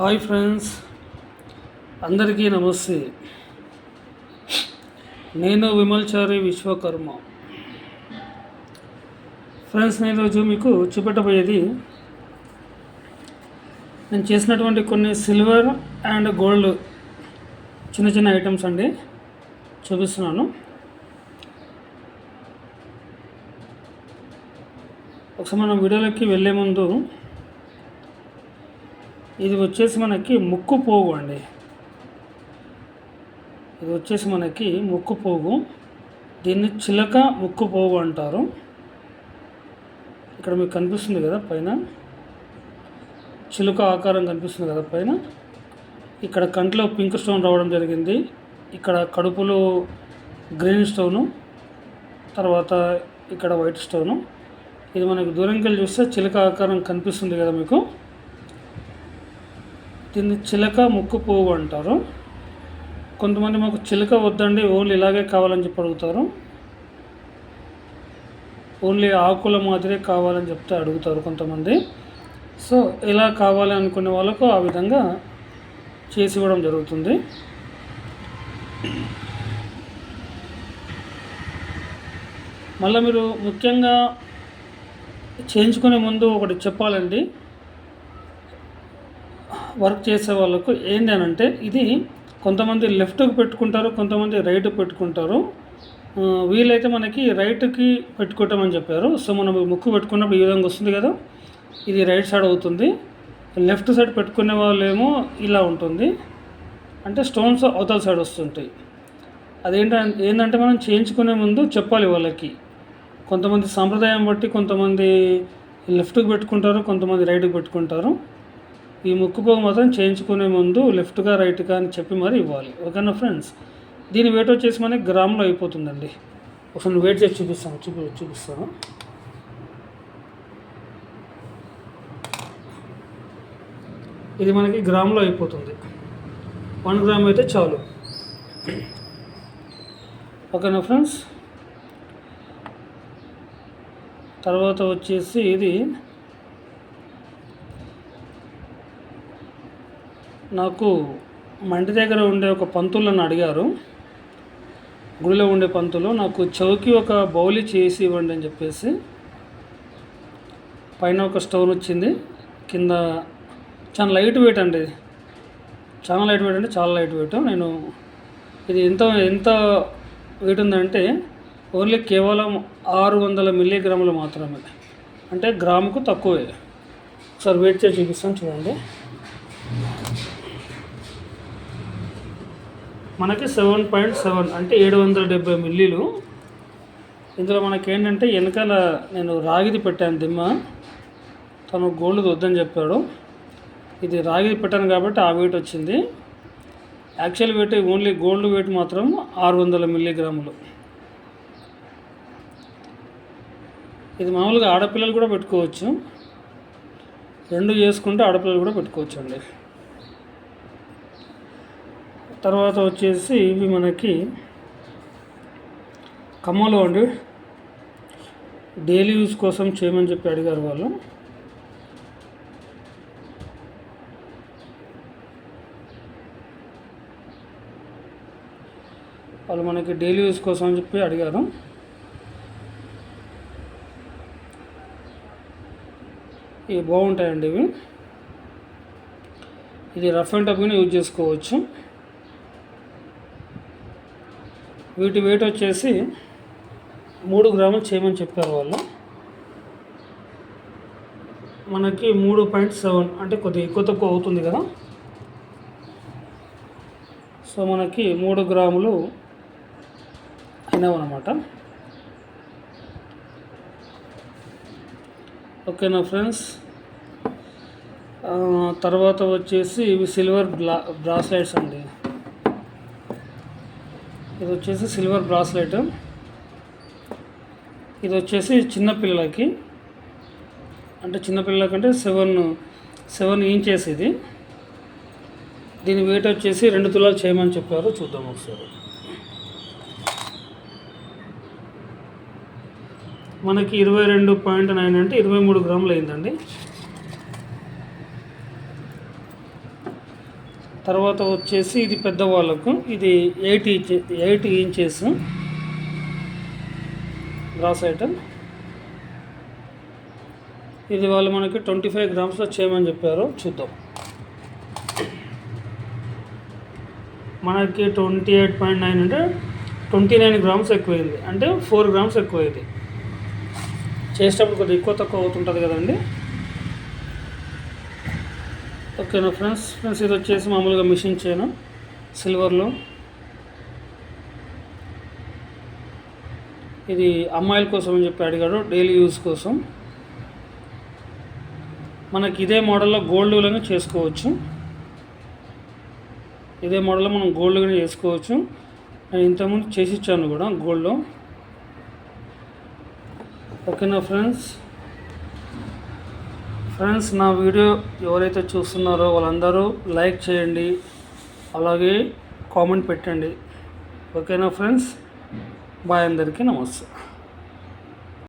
Hi friends, అందరికీ నమస్తే. నేను విమల్చారి విశ్వకర్మ. ఫ్రెండ్స్, నేను ఈరోజు మీకు చూపెట్టబోయేది నేను చేసినటువంటి కొన్ని సిల్వర్ అండ్ గోల్డ్ చిన్న చిన్న ఐటమ్స్ అండి చూపిస్తున్నాను. ఒకసారి మనం వీడియోలోకి వెళ్ళే ముందు ఇది వచ్చేసి మనకి ముక్కు పోగు అండి. ఇది వచ్చేసి మనకి ముక్కు పోగు. దీన్ని చిలక ముక్కు పోగు అంటారు. ఇక్కడ మీకు కనిపిస్తుంది కదా, పైన చిలుక ఆకారం కనిపిస్తుంది కదా పైన. ఇక్కడ కంట్లో పింక్ స్టోన్ రావడం జరిగింది. ఇక్కడ కడుపులో గ్రీన్ స్టోను, తర్వాత ఇక్కడ వైట్ స్టోను. ఇది మనకు దూరంకి వెళ్ళి చూస్తే చిలుక ఆకారం కనిపిస్తుంది కదా మీకు. దీన్ని చిలక ముక్కు పోగు అంటారు. కొంతమంది మాకు చిలక వద్దండి, ఓన్లీ ఇలాగే కావాలని చెప్పి అడుగుతారు. ఓన్లీ ఆకుల మాదిరే కావాలని చెప్తే అడుగుతారు కొంతమంది. సో ఇలా కావాలి అనుకునే వాళ్ళకు ఆ విధంగా చేసి ఇవ్వడం జరుగుతుంది. మళ్ళీ మీరు ముఖ్యంగా చేయించుకునే ముందు ఒకటి చెప్పాలండి వర్క్ చేసే వాళ్ళకు. ఏంటి అని అంటే, ఇది కొంతమంది లెఫ్ట్కి పెట్టుకుంటారు, కొంతమంది రైట్కి పెట్టుకుంటారు. వీలైతే మనకి రైట్కి పెట్టుకుంటామని చెప్పారు. సో మనం ముక్కు పెట్టుకున్నప్పుడు ఈ విధంగా వస్తుంది కదా, ఇది రైట్ సైడ్ అవుతుంది. లెఫ్ట్ సైడ్ పెట్టుకునే వాళ్ళేమో ఇలా ఉంటుంది, అంటే స్టోన్స్ అవతల సైడ్ వస్తుంటాయి. ఏంటంటే మనం చేయించుకునే ముందు చెప్పాలి వాళ్ళకి. కొంతమంది సాంప్రదాయం బట్టి కొంతమంది లెఫ్ట్కి పెట్టుకుంటారు, కొంతమంది రైట్కి పెట్టుకుంటారు. ఈ ముక్కుపోగు మాత్రం చేయించుకునే ముందు లెఫ్ట్గా రైట్గా అని చెప్పి మరి ఇవ్వాలి. ఓకేనా ఫ్రెండ్స్. దీని వెయిట్ వచ్చేసి మనకి గ్రాములో అయిపోతుందండి. ఒకసారి వెయిట్ చేసి చూపిస్తాను. ఇది మనకి గ్రాములో అయిపోతుంది. 1 గ్రామ్ అయితే చాలు. ఓకేనా ఫ్రెండ్స్. తర్వాత వచ్చేసి ఇది నాకు మా ఇంటి దగ్గర ఉండే ఒక పంతులను అడిగారు, గుడిలో ఉండే పంతులు, నాకు చౌకి ఒక బౌలి చేసి ఇవ్వండి అని చెప్పేసి. పైన ఒక స్టోన్ వచ్చింది, కింద చాలా లైట్ వెయిట్ అండి, చాలా లైట్ వెయిట్ అంటే చాలా లైట్ వెయిట్. నేను ఇది ఎంత వెయిట్ ఉందంటే ఓన్లీ కేవలం 600 మిల్లీగ్రాములు మాత్రమే, అంటే గ్రాముకు తక్కువే. ఒకసారి వెయిట్ చేసి చూపిస్తాను చూడండి. మనకి 7.7 అంటే 770 మిల్లీలు. ఇందులో మనకేంటంటే వెనకాల నేను రాగిది పెట్టాను దిమ్మ. తను గోల్డ్ వద్దని చెప్పాడు. ఇది రాగిది పెట్టాను కాబట్టి ఆ వెయిట్ వచ్చింది. Actual weight only gold weight మాత్రం 600 మిల్లీగ్రాములు. ఇది మామూలుగా ఆడపిల్లలు కూడా పెట్టుకోవచ్చు, 2 చేసుకుంటే ఆడపిల్లలు కూడా పెట్టుకోవచ్చు అండి. తర్వాత వచ్చేసి ఇవి మనకి కమ్మలు అండి, డైలీ యూజ్ కోసం చేయమని చెప్పి అడిగారు వాళ్ళు. మనకి డైలీ యూజ్ కోసం అని చెప్పి అడిగారు. ఇవి బాగుంటాయండి. ఇది రఫ్ అండ్ టఫ్గా యూజ్ చేసుకోవచ్చు. వీటి వెయిట్ వచ్చేసి 3 గ్రాములు చేయమని చెప్పారు వాళ్ళు. మనకి 3.7 అంటే కొద్దిగా ఎక్కువ తక్కువ అవుతుంది కదా. సో మనకి 3 గ్రాములు అయినావన్నమాట. ఓకేనా ఫ్రెండ్స్. తర్వాత వచ్చేసి ఇవి సిల్వర్ బ్రాస్లెట్స్ అండి. ఇది వచ్చేసి సిల్వర్ బ్రాస్లెట్. ఇది వచ్చేసి చిన్నపిల్లలకి, అంటే చిన్నపిల్లలకంటే 7 ఇంచెస్ ఇది. దీని వెయిట్ వచ్చేసి 2 తులాలు చేయమని చెప్పారు. చూద్దాం ఒకసారి. మనకి 22.9 అంటే 23 గ్రాములు అయిందండి. తర్వాత వచ్చేసి ఇది పెద్దవాళ్ళకు, ఇది 8 ఇంచెస్ బ్రాస్ ఐటమ్. ఇది వాళ్ళు మనకి 25 గ్రామ్స్లో చేయమని చెప్పారు. చూద్దాం. మనకి 28.9 అంటే 29 గ్రామ్స్ ఎక్కువైంది, అంటే 4 గ్రామ్స్ ఎక్కువైంది. చేసేటప్పుడు కొద్దిగా ఎక్కువ తక్కువ అవుతుంటుంది కదండి. ఓకేనా ఫ్రెండ్స్. ఇది వచ్చేసి మామూలుగా మిషన్ చైన్ సిల్వర్లో. ఇది అమ్మాయిల కోసం అని చెప్పి అడిగాడు, డైలీ యూజ్ కోసం. మనకి ఇదే మోడల్లో గోల్డ్లోనే చేసుకోవచ్చు. ఇదే మోడల్లో మనం గోల్డ్గానే చేసుకోవచ్చు. నేను ఇంతకుముందు చేసి ఇచ్చాను కూడా గోల్డ్లో. ఓకేనా ఫ్రెండ్స్. నా వీడియో ఎవరైతే చూస్తున్నారో వాళ్ళందరూ లైక్ చేయండి, అలాగే కామెంట్ పెట్టండి. ఓకేనా ఫ్రెండ్స్. బాయ్, అందరికీ నమస్తే.